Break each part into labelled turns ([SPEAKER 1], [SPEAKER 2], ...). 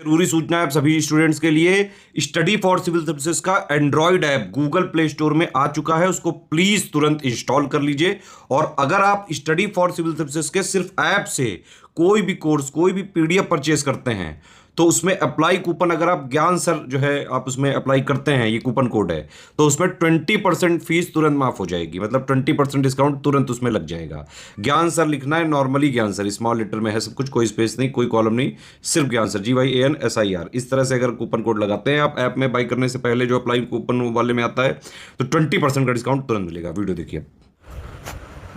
[SPEAKER 1] जरूरी सूचना है आप सभी स्टूडेंट्स के लिए। स्टडी फॉर सिविल सर्विसेज का Android app Google play store में आ चुका है, उसको प्लीज तुरंत इंस्टॉल कर लीजिए। और अगर आप स्टडी फॉर सिविल सर्विसेज के सिर्फ ऐप से कोई भी कोर्स, कोई भी पीडीएफ परचेज करते हैं तो उसमें अप्लाई कूपन, अगर आप ज्ञान सर जो है आप उसमें अप्लाई करते हैं, ये कूपन कोड है, तो उसमें 20% फीस तुरंत माफ हो जाएगी। मतलब 20% डिस्काउंट तुरंत उसमें लग जाएगा। ज्ञान सर लिखना है, नॉर्मली ज्ञान सर स्मॉल लेटर में है सब कुछ, कोई स्पेस नहीं, कोई कॉलम नहीं, सिर्फ ज्ञान सर GYANSIR। इस तरह से अगर कूपन कोड लगाते हैं आप ऐप में बाई करने से पहले, जो अप्लाई कूपन वाले में आता है, तो 20% का डिस्काउंट तुरंत मिलेगा। वीडियो देखिए।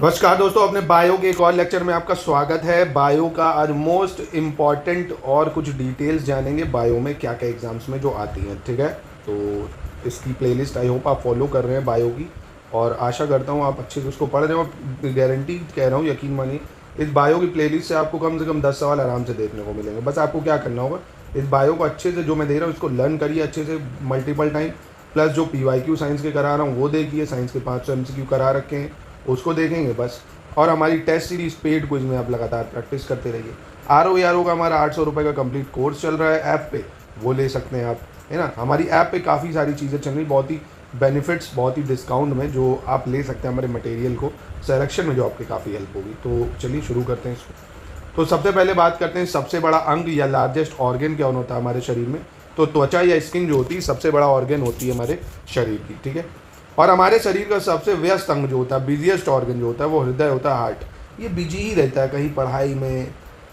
[SPEAKER 2] नमस्कार दोस्तों, अपने बायो के एक और लेक्चर में आपका स्वागत है। बायो का आज मोस्ट इम्पॉर्टेंट और कुछ डिटेल्स जानेंगे बायो में क्या क्या एग्जाम्स में जो आती हैं, ठीक है। तो इसकी प्लेलिस्ट आई होप आप फॉलो कर रहे हैं बायो की, और आशा करता हूँ आप अच्छे से उसको पढ़ रहे हैं। और गारंटी कह रहा हूँ, यकीन मानिए, इस बायो की प्लेलिस्ट से आपको कम से कम 10 सवाल आराम से देखने को मिलेंगे। बस आपको क्या करना होगा, इस बायो को अच्छे से जो मैं दे रहा हूँ इसको लर्न करिए अच्छे से मल्टीपल टाइम, प्लस जो PYQ साइंस के करा रहा हूँ वो देखिए। साइंस के 500 MCQ करा रखे हैं, उसको देखेंगे बस। और हमारी टेस्ट सीरीज पेड क्विज में आप लगातार प्रैक्टिस करते रहिए। RO का हमारा 800 रुपये का कंप्लीट कोर्स चल रहा है ऐप पे, वो ले सकते हैं आप, है ना। हमारी ऐप पे काफ़ी सारी चीज़ें चल रही, बहुत ही बेनिफिट्स, बहुत ही डिस्काउंट में जो आप ले सकते हैं हमारे मटेरियल को सिलेक्शन में, जो आपकी काफ़ी हेल्प होगी। तो चलिए शुरू करते हैं इसको। तो सबसे पहले बात करते हैं सबसे बड़ा अंग या लार्जेस्ट ऑर्गन क्या होता है हमारे शरीर में। तो त्वचा या स्किन जो होती है सबसे बड़ा ऑर्गन होती है हमारे शरीर की, ठीक है। और हमारे शरीर का सबसे व्यस्त अंग जो होता है, बिजिएस्ट ऑर्गन जो होता है, वो हृदय होता है, हार्ट। ये बिजी ही रहता है, कहीं पढ़ाई में,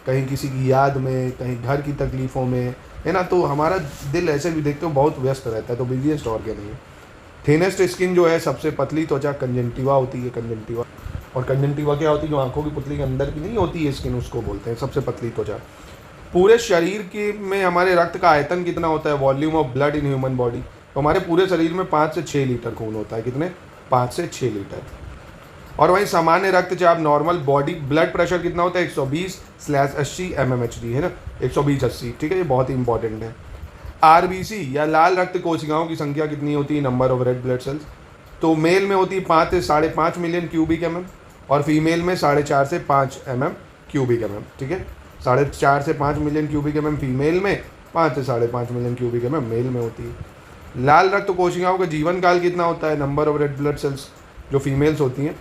[SPEAKER 2] कहीं किसी की याद में, कहीं घर की तकलीफ़ों में, है ना। तो हमारा दिल ऐसे भी देखते हो बहुत व्यस्त रहता है, तो बिजिएस्ट ऑर्गन है। थिनेस्ट स्किन जो है, सबसे पतली त्वचा कंजंक्टिवा होती है, कंजंक्टिवा। और कंजंक्टिवा क्या होती है, जो आंखों की पुतली के अंदर की नहीं होती है स्किन, उसको बोलते हैं सबसे पतली त्वचा। पूरे शरीर के में हमारे रक्त का आयतन कितना होता है, volume of blood in human body. तो हमारे पूरे शरीर में 5 से 6 लीटर खून होता है। कितने? 5 से 6 लीटर। और वहीं सामान्य रक्तचाप, नॉर्मल बॉडी ब्लड प्रेशर कितना होता है, 120/80 mmHg, है ना, 120/80, ठीक है। ये बहुत ही इंपॉर्टेंट है। RBC या लाल रक्त कोशिकाओं की संख्या कितनी होती है, number of red blood cells. तो मेल में होती है 5 से 5.5 मिलियन क्यूबिक mm, और फीमेल में 4.5 से 5 क्यूबिक mm, ठीक है। 4.5 से 5 मिलियन क्यूबिक mm फीमेल में, 5 से 5.5 मिलियन क्यूबिक mm मेल में होती है। लाल रक्त कोशिकाओं का जीवन काल कितना होता है, number of red blood cells जो फीमेल्स होती हैं,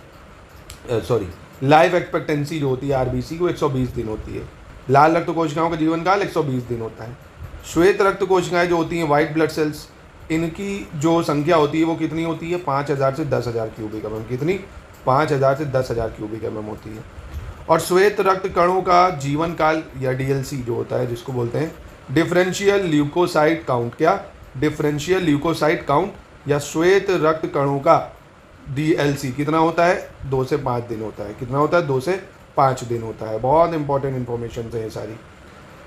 [SPEAKER 2] लाइफ एक्सपेक्टेंसी जो होती है RBC को 120 दिन होती है। लाल रक्त कोशिकाओं का जीवन काल 120 दिन होता है। श्वेत रक्त कोशिकाएं जो होती हैं, वाइट ब्लड सेल्स, इनकी जो संख्या होती है वो कितनी होती है, 5000 से 10,000 क्यूबिक mm। कितनी? 5000 से 10,000 क्यूबिक mm होती है। और श्वेत रक्त कणों का जीवन काल या DLC जो होता है, जिसको बोलते हैं डिफरेंशियल ल्यूकोसाइट काउंट। क्या? डिफरेंशियल ल्यूकोसाइट काउंट या श्वेत रक्त कणों का DLC कितना होता है, 2 से 5 दिन होता है। कितना होता है? 2 से 5 दिन होता है। बहुत इंपॉर्टेंट इन्फॉर्मेशन है ये सारी।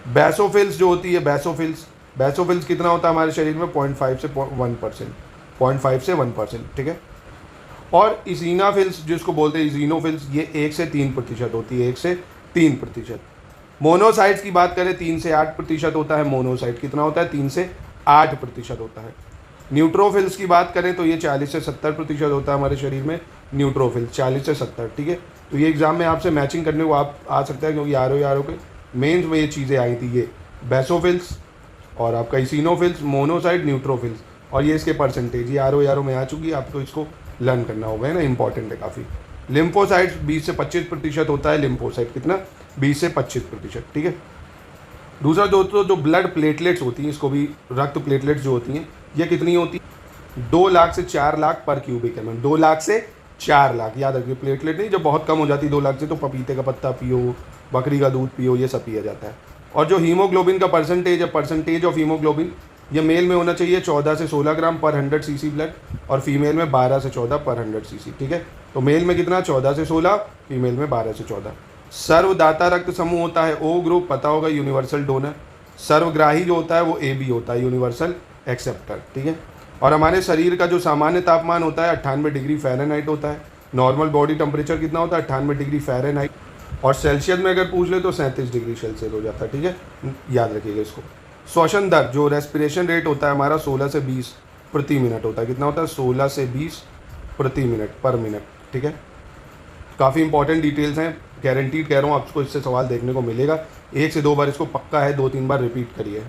[SPEAKER 2] बेसोफिल्स जो होती है, बेसोफिल्स कितना होता है हमारे शरीर में, 0.5 से 1%, 0.5 से 1%, ठीक है। और इसिनाफिल्स जिसको बोलते हैं इसिनोफिल्स, ये 1 से 3% होती है, 1 से 3%। मोनोसाइट्स की बात करें, 3 से 8% होता है मोनोसाइट। कितना होता है? 3 से 8% होता है। न्यूट्रोफिल्स की बात करें तो ये 40 से 70% होता है हमारे शरीर में, न्यूट्रोफिल्स 40 से 70, ठीक है। तो ये एग्जाम में आपसे मैचिंग करने को आप आ सकता है, क्योंकि RO के मेंस में ये चीज़ें आई थी, ये बेसोफिल्स और आपका इसिनोफिल्स, मोनोसाइट, न्यूट्रोफिल्स, और ये इसके परसेंटेज, ये RO में आ चुकी है, आपको इसको लर्न करना होगा, है ना, इंपॉर्टेंट है काफ़ी। लिम्फोसाइट्स 20 से 25% होता है, लिम्फोसाइट कितना? 20 से 25%, ठीक है। दूसरा दोस्तों, जो ब्लड प्लेटलेट्स होती हैं, इसको भी रक्त प्लेटलेट्स जो होती हैं, ये कितनी होती है, 2 लाख से 4 लाख पर क्यूबिक mm। 2 लाख से 4 लाख, याद रखिए। प्लेटलेट नहीं, जब बहुत कम हो जाती है 2 लाख से, तो पपीते का पत्ता पियो, बकरी का दूध पियो, ये सब पिया जाता है। और जो हीमोग्लोबिन का परसेंटेज है, परसेंटेज ऑफ हीमोग्लोबिन, ये मेल में होना चाहिए 14 से 16 ग्राम पर 100 cc ब्लड, और फीमेल में 12 से 14 पर 100 cc, ठीक है। तो मेल में कितना? 14 से 16, फीमेल में 12 से 14। सर्वदाता रक्त समूह होता है O ग्रुप, पता होगा, यूनिवर्सल डोनर। सर्वग्राही जो होता है वो AB होता है, यूनिवर्सल एक्सेप्टर, ठीक है। और हमारे शरीर का जो सामान्य तापमान होता है 98 डिग्री फ़ारेनहाइट होता है। नॉर्मल बॉडी टेम्परेचर कितना होता है? 98 डिग्री फ़ारेनहाइट। और सेल्सियस में अगर पूछ ले तो 37 डिग्री सेल्सियस हो जाता है, ठीक है, याद रखिएगा इसको। श्वसन दर, जो रेस्पिरेशन रेट होता है हमारा, 16 से 20 प्रति मिनट होता है। कितना होता है? 16 से 20 प्रति मिनट, पर मिनट, ठीक है। काफ़ी इंपॉर्टेंट डिटेल्स हैं, गारंटीड कह रहा हूँ आपको इससे सवाल देखने को मिलेगा। 1 से 2 बार इसको पक्का है, 2-3 बार रिपीट करिए।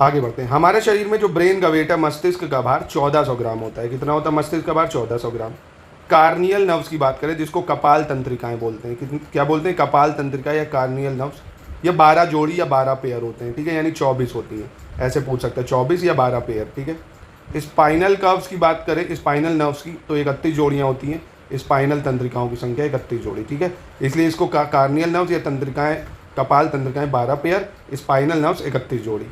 [SPEAKER 2] आगे बढ़ते हैं। हमारे शरीर में जो ब्रेन का वेट है, मस्तिष्क का भार 1400 ग्राम होता है। कितना होता है मस्तिष्क का भार? 1400 ग्राम। कार्नियल नर्व्स की बात करें, जिसको कपाल तंत्रिकाएं बोलते हैं, क्या बोलते हैं? कपाल तंत्रिका या कार्नियल नर्व्स। ये 12 जोड़ी या 12 पेयर होते हैं, ठीक है, यानी 24 होती है, ऐसे पूछ सकते हैं, 24 या 12 पेयर, ठीक है। स्पाइनल कर्व्स की बात करें, स्पाइनल नर्व्स की, तो 31 जोड़ियाँ होती हैं। स्पाइनल तंत्रिकाओं की संख्या 31 जोड़ी, ठीक है। इसलिए इसको कार्नियल नर्व्स या तंत्रिकाएं, कपाल तंत्रिकाएं 12 पेयर, स्पाइनल नर्व्स 31 जोड़ी।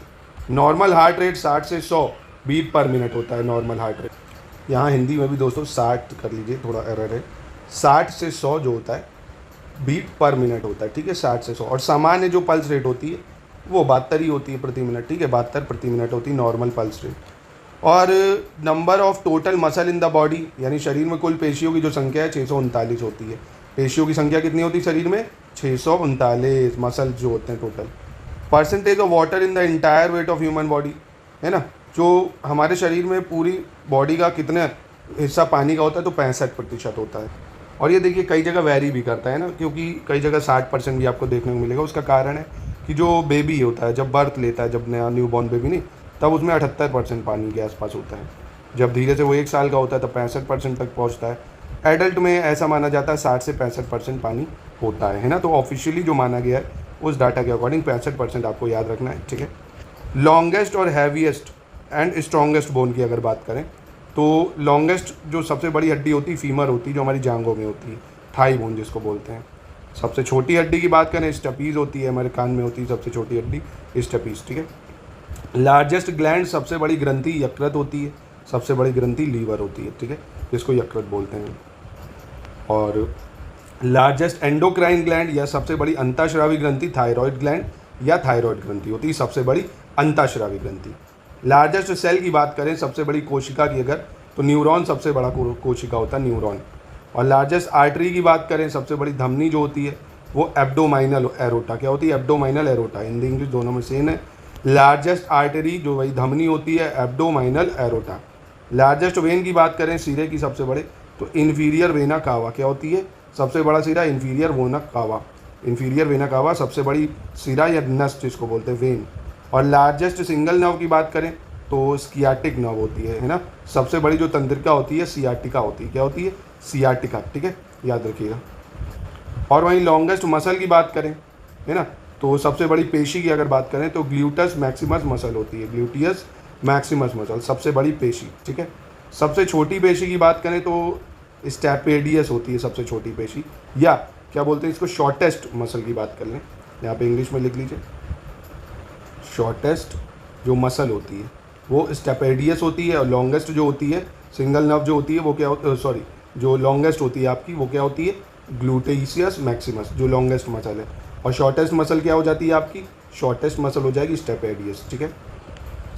[SPEAKER 2] नॉर्मल हार्ट रेट 60 से 100 बीट पर मिनट होता है, नॉर्मल हार्ट रेट। यहाँ हिंदी में भी दोस्तों 60 कर लीजिए, थोड़ा एरर है। 60 से 100 जो होता है बीट पर मिनट होता है, ठीक है, 60 से 100। और सामान्य जो पल्स रेट होती है वो 72 ही होती है प्रति मिनट, ठीक है, 72 प्रति मिनट होती है नॉर्मल पल्स रेट। और number of total muscle in the body, यानी शरीर में कुल पेशियों की जो संख्या है 639 होती है। पेशियों की संख्या कितनी होती है शरीर में? 639 मसल जो होते हैं total. Percentage of water in the entire weight of human body, है ना, जो हमारे शरीर में पूरी बॉडी का कितना हिस्सा पानी का होता है, तो 65% होता है। और ये देखिए कई जगह वैरी भी करता है ना, क्योंकि कई जगह 60% भी आपको देखने को मिलेगा। उसका कारण है कि जो बेबी होता है जब बर्थ लेता है, जब नया न्यू बॉर्न बेबी नहीं, तब उसमें 78% पानी के आसपास होता है। जब धीरे से वो 1 साल का होता है तब 65% तक पहुँचता है। एडल्ट में ऐसा माना जाता है 60 से 65% पानी होता है ना। तो ऑफिशियली जो माना गया है उस डाटा के अकॉर्डिंग 65% आपको याद रखना है, ठीक है। लॉन्गेस्ट और हैवीएस्ट एंड स्ट्रॉन्गेस्ट बोन की अगर बात करें, तो लॉन्गेस्ट जो सबसे बड़ी हड्डी होती है फीमर होती है, जो हमारी जांघों में होती है, थाई बोन जिसको बोलते हैं। सबसे छोटी हड्डी की बात करें, स्टेपीज होती है, हमारे कान में होती है सबसे छोटी हड्डी स्टेपीज, ठीक है। लार्जेस्ट ग्लैंड, सबसे बड़ी ग्रंथि यकृत होती है, सबसे बड़ी ग्रंथि लीवर होती है, ठीक है, जिसको यकृत बोलते हैं। और लार्जेस्ट एंडोक्राइन ग्लैंड या सबसे बड़ी अंतःस्रावी ग्रंथि थायराइड ग्लैंड या थायराइड ग्रंथि होती है, सबसे बड़ी अंतःस्रावी ग्रंथि। लार्जेस्ट सेल की बात करें, सबसे बड़ी कोशिका की अगर, तो न्यूरॉन सबसे बड़ा कोशिका होता है, न्यूरॉन। और लार्जेस्ट आर्टरी की बात करें, सबसे बड़ी धमनी जो होती है वो एब्डोमाइनल एरोटा, क्या होती है? एब्डोमाइनल एरोटा, हिंदी इंग्लिश दोनों में सेम है। लार्जेस्ट आर्टरी जो वही धमनी होती है, एब्डोमाइनल एरोटा। लार्जेस्ट वेन की बात करें, सिरे की सबसे बड़े, तो इन्फीरियर वेना कावा, क्या होती है? सबसे बड़ा सिरा inferior vena cava. Inferior vena cava सबसे बड़ी सिरा या नस जिसको बोलते हैं, वेन। और लार्जेस्ट सिंगल नर्व की बात करें तो स्कियाटिक नर्व होती है ना। सबसे बड़ी जो तंत्रिका होती है सियाटिका होती है, क्या होती है? सियाटिका, ठीक है, याद रखिएगा। और वहीं लॉन्गेस्ट मसल की बात करें, है ना, तो सबसे बड़ी पेशी की अगर बात करें तो ग्लूटस मैक्सिमस मसल होती है, ग्लूटियस मैक्सिमस मसल सबसे बड़ी पेशी, ठीक है। सबसे छोटी पेशी की बात करें तो स्टेपेडियस होती है सबसे छोटी पेशी, या क्या बोलते हैं इसको, शॉर्टेस्ट मसल की बात कर लें, यहाँ पे इंग्लिश में लिख लीजिए। शॉर्टेस्ट जो मसल होती है वो स्टेपेडियस होती है, और लॉन्गेस्ट जो होती है सिंगल नर्व जो होती है वो क्या होती है, सॉरी, जो लॉन्गेस्ट होती है आपकी वो क्या होती है? ग्लूटेशियस मैक्सिमस, जो लॉन्गेस्ट मसल है। और शॉर्टेस्ट मसल क्या हो जाती है आपकी? शॉर्टेस्ट मसल हो जाएगी स्टेपेडियस, ठीक है।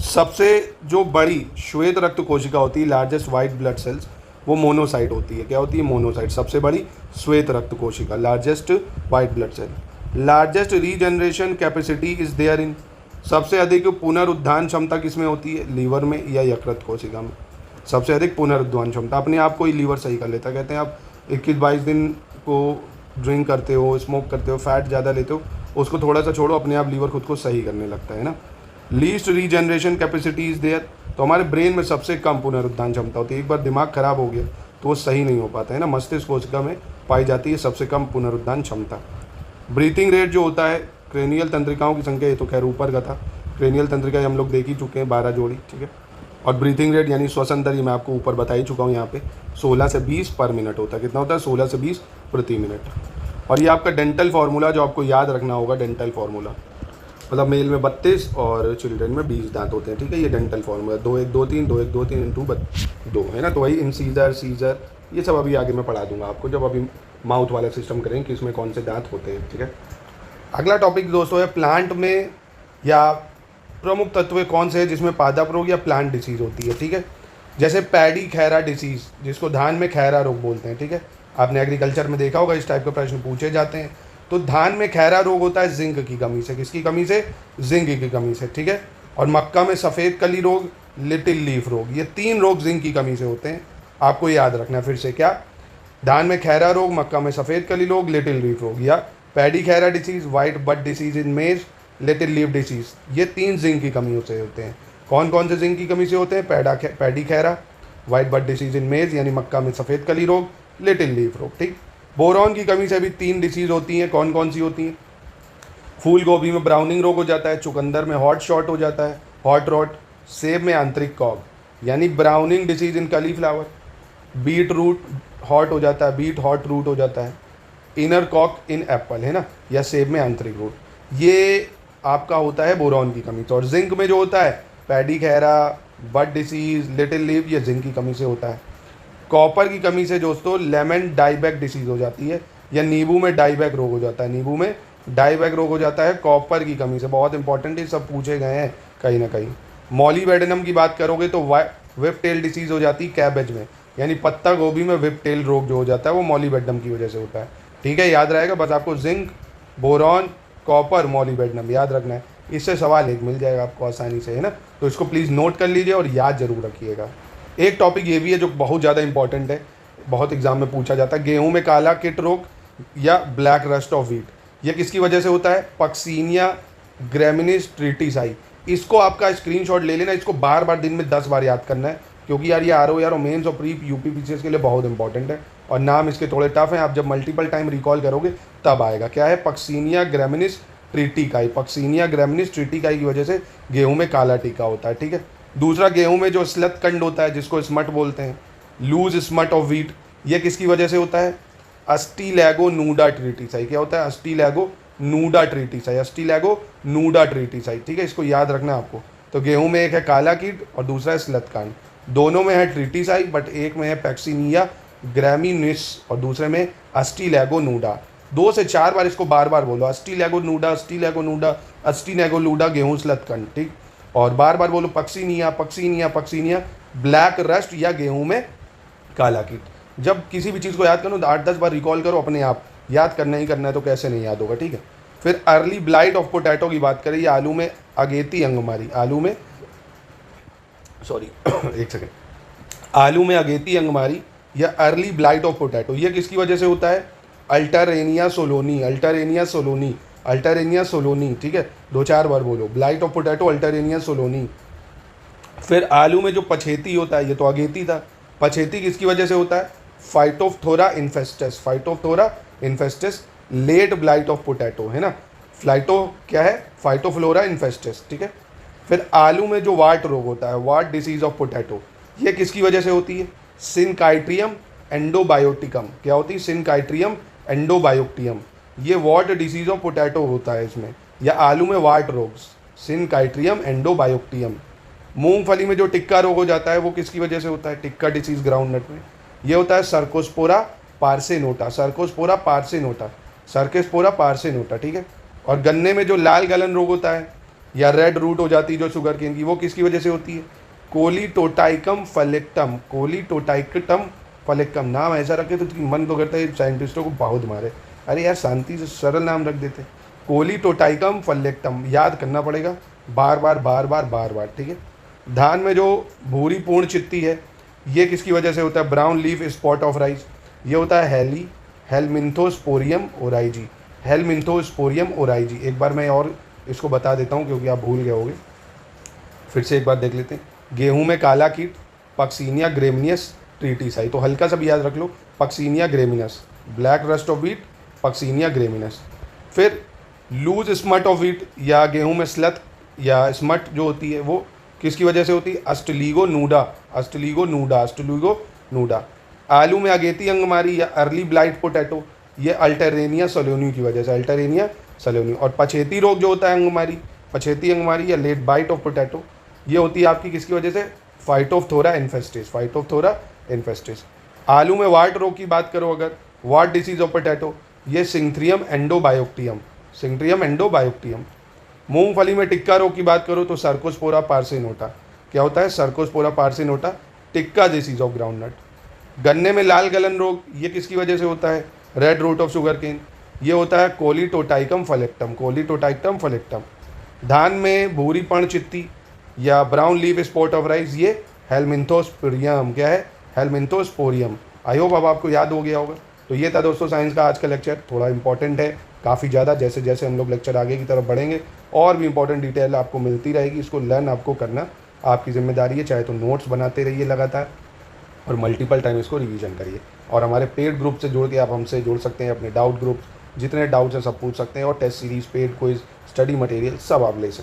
[SPEAKER 2] सबसे जो बड़ी श्वेत रक्त कोशिका होती है, लार्जेस्ट वाइट ब्लड सेल्स, वो मोनोसाइट होती है, क्या होती है? मोनोसाइट, सबसे बड़ी श्वेत रक्त कोशिका, largest white blood cell. Largest regeneration capacity is there in, सबसे अधिक पुनरुत्थान क्षमता किसमें होती है? लीवर में या यकृत कोशिका में। सबसे अधिक पुनरुत्थान क्षमता, अपने आप को ही लीवर सही कर लेता है। कहते हैं आप 21-22 दिन को ड्रिंक करते हो, स्मोक करते हो, फैट ज़्यादा लेते हो, उसको थोड़ा सा छोड़ो, अपने आप लीवर खुद को सही करने लगता है ना। Least regeneration capacity is there, तो हमारे ब्रेन में सबसे कम पुनरुत्थान क्षमता होती है। एक बार दिमाग खराब हो गया तो वो सही नहीं हो पाता है ना। मस्तिष्क कोशिका में पाई जाती है सबसे कम पुनरुत्थान क्षमता। ब्रीथिंग रेट जो होता है, क्रेनियल तंत्रिकाओं की संख्या, ये तो खैर ऊपर का था, क्रेनियल तंत्रिका हम लोग देख ही चुके हैं 12 जोड़ी, ठीक है। और ब्रीथिंग रेट यानी श्वसन दर, मैं आपको ऊपर बता ही चुका हूँ यहाँ पे, 16 से 20 पर मिनट होता है। कितना होता है? 16 से 20 प्रति मिनट। और ये आपका डेंटल फार्मूला जो आपको याद रखना होगा, डेंटल फार्मूला, मतलब मेल में 32 और चिल्ड्रन में 20 दांत होते हैं, ठीक है। ये डेंटल फार्मूला 2-1-2-3 2-1-2-3 इंटू 2 है ना। तो वही इंसीजर, सीजर, ये सब अभी आगे मैं पढ़ा दूंगा आपको, जब अभी माउथ वाला सिस्टम करेंगे कि इसमें कौन से दांत होते हैं, ठीक है। अगला टॉपिक दोस्तों है प्लांट में या प्रमुख तत्व कौन से हैं जिसमें पादप रोग या प्लांट डिसीज़ होती है, ठीक है। जैसे पैडी खैरा डिसीज़, जिसको धान में खैरा रोग बोलते हैं, ठीक है। आपने एग्रीकल्चर में देखा होगा, इस टाइप के प्रश्न पूछे जाते हैं। तो धान में खैरा रोग होता है जिंक की कमी से। किसकी कमी से? जिंक की कमी से, ठीक है। और मक्का में सफ़ेद कली रोग, लिटिल लीफ रोग, ये 3 रोग जिंक की कमी से होते हैं। आपको याद रखना है फिर से, क्या? धान में खैरा रोग, मक्का में सफ़ेद कली रोग, लिटिल लीफ रोग, या paddy khaira disease, white bud disease in maize, little leaf disease, ये 3 जिंक की कमी से होते हैं। कौन कौन से जिंक की कमी से होते हैं? पैडी खैरा, white bud disease in maize यानी मक्का में सफ़ेद कली रोग, लिटिल लीफ रोग, ठीक। बोरॉन की कमी से भी 3 डिसीज होती हैं। कौन कौन सी होती हैं? फूल गोभी में ब्राउनिंग रोग हो जाता है, चुकंदर में हॉट शॉट हो जाता है, हॉट रॉट, सेब में आंतरिक कॉग यानी browning disease in cauliflower, beetroot hot हो जाता है, बीट हॉट रूट हो जाता है, इनर कॉक इन एप्पल, है ना, या सेब में आंतरिक रूट, ये आपका होता है बोरॉन की कमी। तो और जिंक में जो होता है पैडी खैरा, बड डिसीज, लिटिल लीफ, ये जिंक की कमी से होता है। कॉपर की कमी से दोस्तों लेमन डाइबैक डिसीज हो जाती है, या नींबू में डाइबैक रोग हो जाता है, नींबू में डाइबैक रोग हो जाता है कॉपर की कमी से। बहुत इंपॉर्टेंट है, सब पूछे गए हैं कहीं ना कहीं। मॉलीबेडनम की बात करोगे तो विप टेल डिसीज हो जाती है कैबेज में, यानी पत्ता गोभी में विप टेल रोग जो हो जाता है वो मॉलीबेडनम की वजह से होता है, ठीक है। याद रहेगा, बस आपको जिंक, बोरॉन, कॉपर, मॉलीबेडनम याद रखना है। इससे सवाल एक मिल जाएगा आपको आसानी से, है ना। तो इसको प्लीज़ नोट कर लीजिए और याद जरूर रखिएगा। एक टॉपिक ये भी है जो बहुत ज़्यादा इंपॉर्टेंट है, बहुत एग्जाम में पूछा जाता है, गेहूं में काला किट रोग या ब्लैक रस्ट ऑफ व्हीट, ये किसकी वजह से होता है? Puccinia ग्रेमिनिस tritici. इसको आपका स्क्रीनशॉट ले लेना, इसको बार बार दिन में 10 बार याद करना है, क्योंकि यार ये आर ओ मेंस और प्री यूपी पीसीएस के लिए बहुत इंपॉर्टेंट है और नाम इसके थोड़े टफ हैं। आप जब मल्टीपल टाइम रिकॉल करोगे तब आएगा। क्या है? पक्सीनिया ग्रेमिनिस ट्रिटिकाई, पक्सीनिया ग्रेमिनिस ट्रिटिकाई की वजह से गेहूं में काला टीका होता है, ठीक है। दूसरा, गेहूं में जो स्लत कंड होता है जिसको स्मट बोलते हैं, लूज स्मट ऑफ व्हीट, ये किसकी वजह से होता है? अस्टीलैगो नूडा ट्रिटिसाई। क्या होता है? अस्टीलैगो नूडा ट्रिटिसाई, अस्टीलैगो नूडा ट्रिटिसाई, ठीक है। इसको याद रखना आपको। तो गेहूं में एक है काला कीट और दूसरा है स्लतकांड, दोनों में है ट्रिटिसाई, बट एक में है पैक्सीनिया ग्रेमिनिस और दूसरे में अस्टीलैगो नूडा। 2 से 4 बार इसको बार बार बोलो, अस्टीलैगो नूडा, अस्टीलैगो नूडा, अस्टीलैगो नूडा, गेहूं स्लतकांड, ठीक। और बार बार बोलो Puccinia, Puccinia, Puccinia, black rust या गेहूं में काला कीट। जब किसी भी चीज़ को याद करो तो 8-10 बार रिकॉल करो, अपने आप याद करना ही करना है, तो कैसे नहीं याद होगा, ठीक है। फिर अर्ली ब्लाइट ऑफ पोटैटो की बात करें, आलू में अगेती अंगमारी, आलू में सॉरी एक सेकेंड, आलू में अगेती अंगमारी या अर्ली ब्लाइट ऑफ पोटैटो, ये किसकी वजह से होता है? अल्टरेनिया सोलोनी, अल्टरेनिया सोलोनी, अल्टरेनिया सोलोनी, ठीक है। 2-4 बार बोलो, ब्लाइट ऑफ पोटैटो, अल्टरेनिया सोलोनी। फिर आलू में जो पछेती होता है, ये तो अगेती था, पछेती किसकी वजह से होता है? Phytophthora infestans, Phytophthora infestans, late blight of potato, है ना। फ्लाइटो क्या है? फाइटोफ्लोरा इन्फेस्टस, ठीक है। फिर आलू में जो वाट रोग होता है, वाट डिसीज ऑफ पोटैटो, ये किसकी वजह से होती है? सिनकाइट्रियम एंडोबायोटिकम। क्या होती है? सिनकाइट्रियम एंडोबायोटियम, ये वाट डिसीज ऑफ पोटैटो होता है इसमें, या आलू में वाट रोग, सिनकाइट्रियम एंडोबायोटियम। मूंगफली में जो टिक्का रोग हो जाता है वो किसकी वजह से होता है? टिक्का डिसीज ग्राउंडनट में, ये होता है सर्कोस्पोरा पार्सेनोटा, सर्कोस्पोरा पार्सेनोटा, सर्कोस्पोरा पार्सेनोटा, ठीक है। और गन्ने में जो लाल गलन रोग होता है या रेड रूट हो जाती है जो शुगर केन की, वो किसकी वजह से होती है? कोलीटोटाइकम फलेक्टम, कोलीटोटाइकटम फलेक्टम। नाम ऐसा रखे तो मन तो करता है साइंटिस्टों को बहुत मारे, अरे यार शांति से सरल नाम रख देते। कोलीटोटाइकम फलेक्टम याद करना पड़ेगा बार बार बार बार बार बार, ठीक है। धान में जो भूरी पूर्ण चित्ती है, ये किसकी वजह से होता है? Brown leaf spot of rice, ये होता है हेलमिंथोस्पोरियम ओराइजी, हेलमिंथोस्पोरियम ओराइजी। एक बार मैं और इसको बता देता हूँ क्योंकि आप भूल गए होंगे, फिर से एक बार देख लेते हैं। गेहूं में काला कीट, पक्सीनिया ग्रेमिनियस ट्रिटिसाई, तो हल्का सा भी याद रख लो, Puccinia graminis, black rust of wheat, Puccinia graminis. फिर लूज स्मट ऑफ व्हीट या गेहूं में स्लत या स्मट जो होती है वो किसकी वजह से होती है? अस्टलीगो नूडा, अस्टलीगो नूडा, अस्टलीगो नूडा। आलू में अगेती अंगमारी या अर्ली ब्लाइट पोटैटो, ये अल्टरेनिया सलोनी की वजह से, अल्टरेनिया सलोनी। और पछेती रोग जो होता है अंगमारी, पछेती अंगमारी या लेट बाइट ऑफ पोटैटो, ये होती है आपकी किसकी वजह से? Phytophthora infestans, Phytophthora infestans. आलू में वाट रोग की बात करो अगर, वाट डिसीज ऑफ पोटैटो, ये सिंथ्रियम एंडोबायोक्टियम, सिंथ्रियम एंडोबायोक्टियम। मूंगफली में टिक्का रोग की बात करो तो सर्कोस्पोरा पार्सेनोटा, क्या होता है? Cercospora personata, tikka disease of groundnut. गन्ने में लाल गलन रोग, ये किसकी वजह से होता है? Red root of sugarcane, ये होता है कोलीटोटाइकम फलेक्टम, कोलीटोटाइकम फलेक्टम। धान में भूरी पर्ण चित्ती या brown leaf spot of rice, ये हेलमिंथोस्पोरियम, क्या है? हेलमिंथोस्पोरियम। आई होप अब आपको याद हो गया होगा। तो ये था दोस्तों साइंस का आज का लेक्चर, थोड़ा इंपॉर्टेंट है, काफ़ी ज़्यादा। जैसे जैसे हम लोग लेक्चर आगे की तरफ बढ़ेंगे और भी इंपॉर्टेंट डिटेल आपको मिलती रहेगी। इसको लर्न आपको करना आपकी ज़िम्मेदारी है। चाहे तो नोट्स बनाते रहिए लगातार और मल्टीपल टाइम इसको रिवीजन करिए। और हमारे पेड ग्रुप से जुड़ के आप हमसे जुड़ सकते हैं। अपने डाउट ग्रुप जितने डाउट्स हैं सब पूछ सकते हैं और test series, paid quiz, study material सब आप ले सकते हैं।